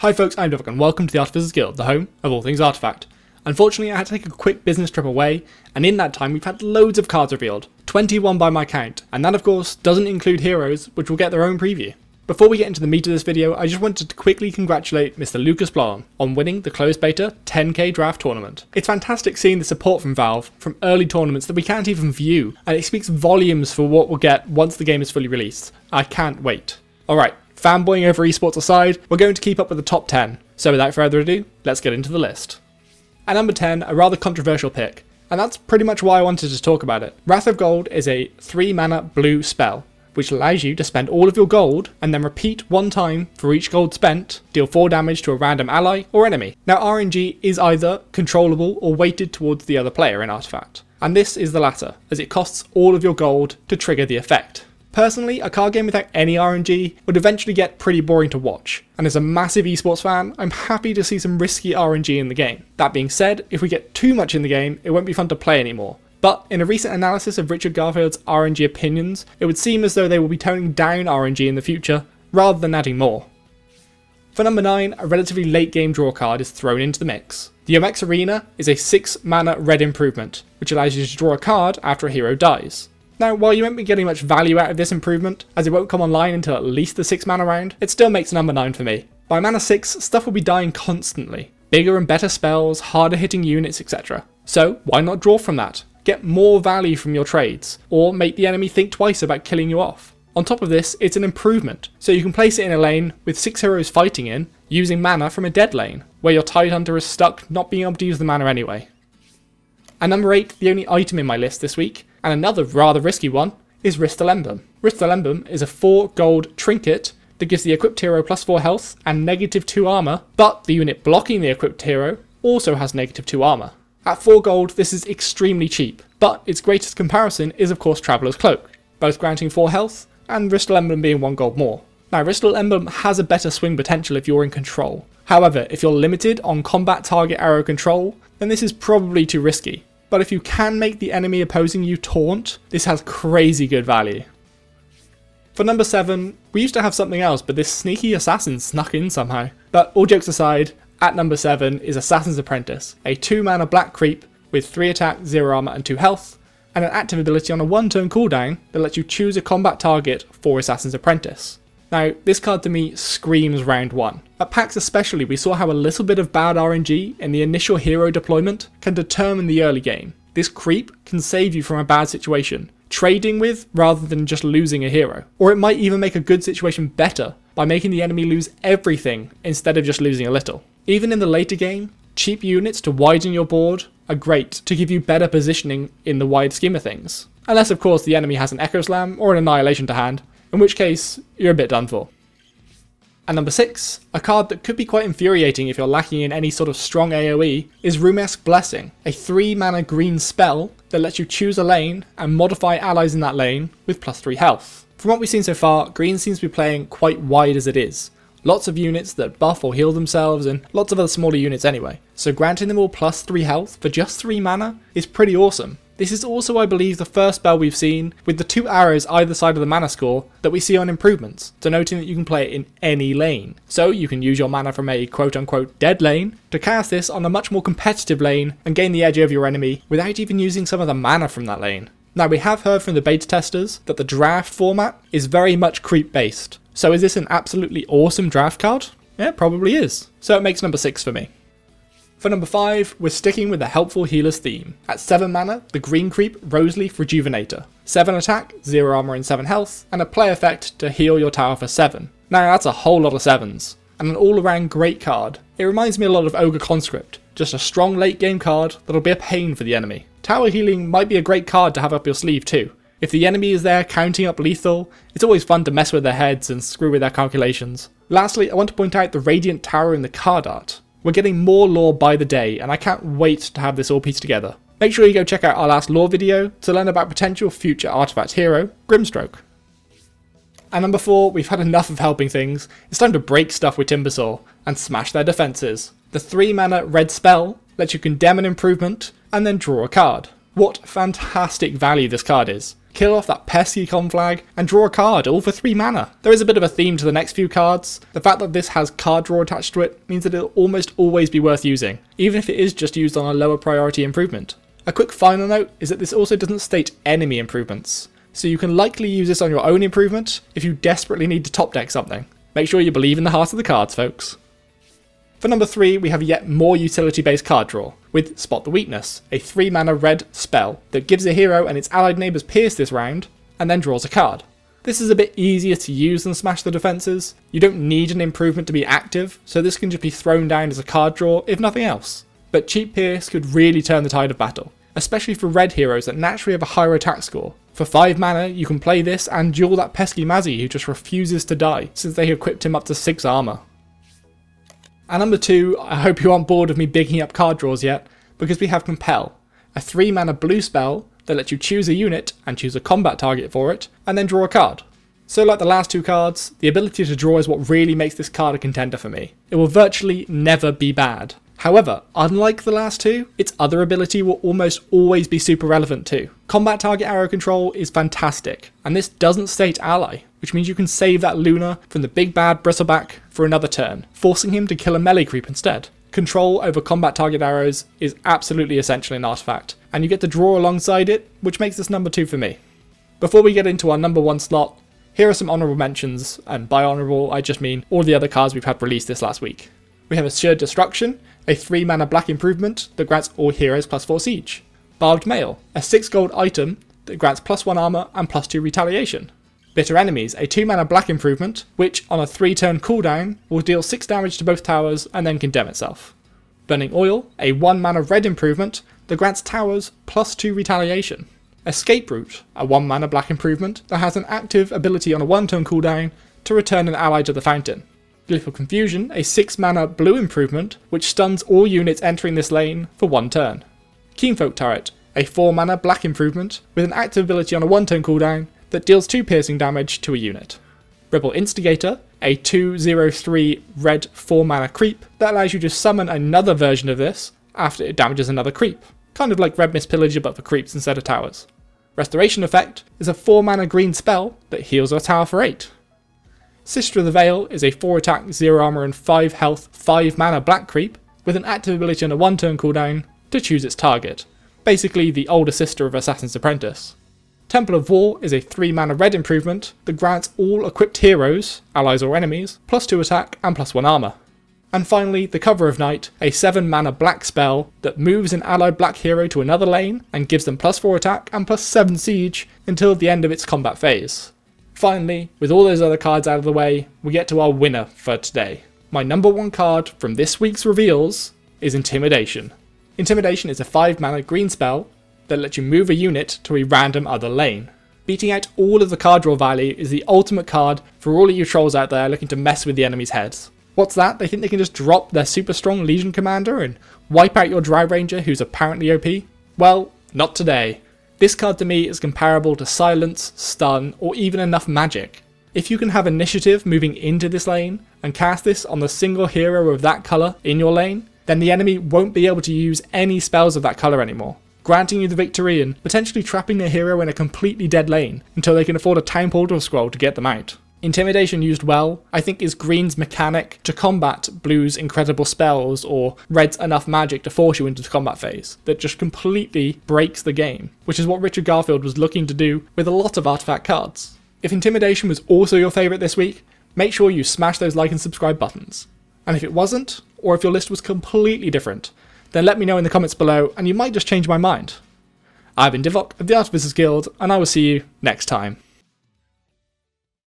Hi folks, I'm Dovic and welcome to the Artificers Guild, the home of all things Artifact. Unfortunately I had to take a quick business trip away, and in that time we've had loads of cards revealed, 21 by my count, and that of course doesn't include heroes, which will get their own preview. Before we get into the meat of this video, I just wanted to quickly congratulate Mr. Lucas Blom on winning the closed beta 10k draft tournament. It's fantastic seeing the support from Valve from early tournaments that we can't even view, and it speaks volumes for what we'll get once the game is fully released. I can't wait. Alright. Fanboying over esports aside, we're going to keep up with the top 10, so without further ado, let's get into the list. At number 10, a rather controversial pick, and that's pretty much why I wanted to talk about it. Wrath of Gold is a 3 mana blue spell, which allows you to spend all of your gold and then repeat one time for each gold spent, deal 4 damage to a random ally or enemy. Now RNG is either controllable or weighted towards the other player in Artifact, and this is the latter, as it costs all of your gold to trigger the effect. Personally, a card game without any RNG would eventually get pretty boring to watch, and as a massive esports fan, I'm happy to see some risky RNG in the game. That being said, if we get too much in the game, it won't be fun to play anymore. But in a recent analysis of Richard Garfield's RNG opinions, it would seem as though they will be toning down RNG in the future, rather than adding more. For number 9, a relatively late game draw card is thrown into the mix. The OMAX Arena is a 6 mana red improvement, which allows you to draw a card after a hero dies. Now, while you won't be getting much value out of this improvement, as it won't come online until at least the 6 mana round, it still makes number 9 for me. By mana 6, stuff will be dying constantly. Bigger and better spells, harder hitting units, etc. So, why not draw from that? Get more value from your trades, or make the enemy think twice about killing you off. On top of this, it's an improvement, so you can place it in a lane with 6 heroes fighting in, using mana from a dead lane, where your Tidehunter is stuck not being able to use the mana anyway. At number 8, the only item in my list this week, and another rather risky one, is Ristal Emblem. Ristal Emblem is a 4 gold trinket that gives the equipped hero plus 4 health and -2 armor, but the unit blocking the equipped hero also has -2 armor. At 4 gold, this is extremely cheap, but its greatest comparison is of course Traveller's Cloak, both granting 4 health and Ristal Emblem being 1 gold more. Now Ristal Emblem has a better swing potential if you're in control. However, if you're limited on combat target arrow control, then this is probably too risky. But if you can make the enemy opposing you taunt, this has crazy good value. For number 7, we used to have something else, but this sneaky assassin snuck in somehow. But all jokes aside, at number 7 is Assassin's Apprentice, a 2 mana black creep with 3 attack, 0 armor and 2 health, and an active ability on a 1-turn cooldown that lets you choose a combat target for Assassin's Apprentice. Now, this card to me screams round 1. At PAX especially, we saw how a little bit of bad RNG in the initial hero deployment can determine the early game. This creep can save you from a bad situation, trading with rather than just losing a hero. Or it might even make a good situation better by making the enemy lose everything instead of just losing a little. Even in the later game, cheap units to widen your board are great to give you better positioning in the wide scheme of things. Unless of course the enemy has an Echo Slam or an Annihilation to hand, in which case you're a bit done for. And number 6, a card that could be quite infuriating if you're lacking in any sort of strong AoE, is Rumesk Blessing, a 3 mana green spell that lets you choose a lane and modify allies in that lane with +3 health. From what we've seen so far, green seems to be playing quite wide as it is. Lots of units that buff or heal themselves and lots of other smaller units anyway, so granting them all +3 health for just 3 mana is pretty awesome. This is also, I believe, the first spell we've seen with the 2 arrows either side of the mana score that we see on improvements, denoting that you can play it in any lane. So you can use your mana from a quote-unquote dead lane to cast this on a much more competitive lane and gain the edge over your enemy without even using some of the mana from that lane. Now we have heard from the beta testers that the draft format is very much creep based. So is this an absolutely awesome draft card? Yeah, it probably is. So it makes number 6 for me. For number 5, we're sticking with the helpful healers theme. At 7 mana, the green creep Roseleaf Rejuvenator. 7 attack, 0 armor and 7 health, and a play effect to heal your tower for 7. Now that's a whole lot of 7s, and an all around great card. It reminds me a lot of Ogre Conscript, just a strong late game card that'll be a pain for the enemy. Tower healing might be a great card to have up your sleeve too. If the enemy is there counting up lethal, it's always fun to mess with their heads and screw with their calculations. Lastly, I want to point out the Radiant Tower in the card art. We're getting more lore by the day, and I can't wait to have this all pieced together. Make sure you go check out our last lore video to learn about potential future Artifact hero, Grimstroke. At number 4, we've had enough of helping things. It's time to break stuff with Timbersaw and smash their defences. The 3 mana red spell lets you condemn an improvement and then draw a card. What fantastic value this card is. kill off that pesky conflag, and draw a card, all for 3 mana. There is a bit of a theme to the next few cards. The fact that this has card draw attached to it means that it'll almost always be worth using, even if it is just used on a lower priority improvement. A quick final note is that this also doesn't state enemy improvements, so you can likely use this on your own improvement if you desperately need to top deck something. Make sure you believe in the heart of the cards, folks. For number 3, we have yet more utility-based card draw, with Spot the Weakness, a 3 mana red spell that gives a hero and its allied neighbours pierce this round, and then draws a card. This is a bit easier to use than Smash the Defences. You don't need an improvement to be active, so this can just be thrown down as a card draw, if nothing else. But cheap pierce could really turn the tide of battle, especially for red heroes that naturally have a higher attack score. For 5 mana, you can play this and duel that pesky Mazzy who just refuses to die, since they equipped him up to 6 armour. And number 2, I hope you aren't bored of me bigging up card draws yet, because we have Compel, a 3 mana blue spell that lets you choose a unit and choose a combat target for it, and then draw a card. So like the last 2 cards, the ability to draw is what really makes this card a contender for me. It will virtually never be bad. However, unlike the last 2, its other ability will almost always be super relevant too. Combat target arrow control is fantastic, and this doesn't state ally, which means you can save that Luna from the big bad Bristleback for another turn, forcing him to kill a melee creep instead. Control over combat target arrows is absolutely essential in Artifact, and you get to draw alongside it, which makes this number 2 for me. Before we get into our number 1 slot, here are some honourable mentions, and by honourable I just mean all the other cards we've had released this last week. We have Assured Destruction, a 3 mana black improvement that grants all heroes +4 siege. Barbed Mail, a 6 gold item that grants +1 armor and +2 retaliation. Bitter Enemies, a 2 mana black improvement, which on a 3 turn cooldown will deal 6 damage to both towers and then condemn itself. Burning Oil, a 1 mana red improvement that grants towers +2 retaliation. Escape Route, a 1 mana black improvement that has an active ability on a 1 turn cooldown to return an ally to the fountain. Glyph of Confusion, a 6 mana blue improvement which stuns all units entering this lane for 1 turn. Keenfolk Turret, a 4 mana black improvement with an active ability on a 1 turn cooldown that deals 2 piercing damage to a unit. Rebel Instigator, a 2/0/3 red 4 mana creep that allows you to summon another version of this after it damages another creep, kind of like Red Mist Pillager but for creeps instead of towers. Restoration Effect is a 4 mana green spell that heals a tower for 8. Sister of the Veil is a 4 attack, 0 armor and 5 health, 5 mana black creep with an active ability on a 1 turn cooldown to choose its target, basically the older sister of Assassin's Apprentice. Temple of War is a 3 mana red improvement that grants all equipped heroes, allies or enemies, +2 attack and +1 armor. And finally, the Cover of Night, a 7 mana black spell that moves an allied black hero to another lane and gives them +4 attack and +7 siege until the end of its combat phase. Finally, with all those other cards out of the way, we get to our winner for today. My number 1 card from this week's reveals is Intimidation. Intimidation is a 5 mana green spell that lets you move a unit to a random other lane. Beating out all of the card draw value is the ultimate card for all of you trolls out there looking to mess with the enemy's heads. What's that? They think they can just drop their super strong Legion Commander and wipe out your Drow Ranger who's apparently OP? Well, not today. This card to me is comparable to Silence, Stun, or even enough magic. If you can have initiative moving into this lane and cast this on the single hero of that colour in your lane, then the enemy won't be able to use any spells of that colour anymore, granting you the victory and potentially trapping their hero in a completely dead lane until they can afford a Time Portal scroll to get them out. Intimidation used well, I think, is green's mechanic to combat blue's incredible spells or red's enough magic to force you into the combat phase that just completely breaks the game, which is what Richard Garfield was looking to do with a lot of Artifact cards. If Intimidation was also your favourite this week, make sure you smash those like and subscribe buttons. And if it wasn't, or if your list was completely different, then let me know in the comments below and you might just change my mind. I've been Divok of the Artificers Guild and I will see you next time.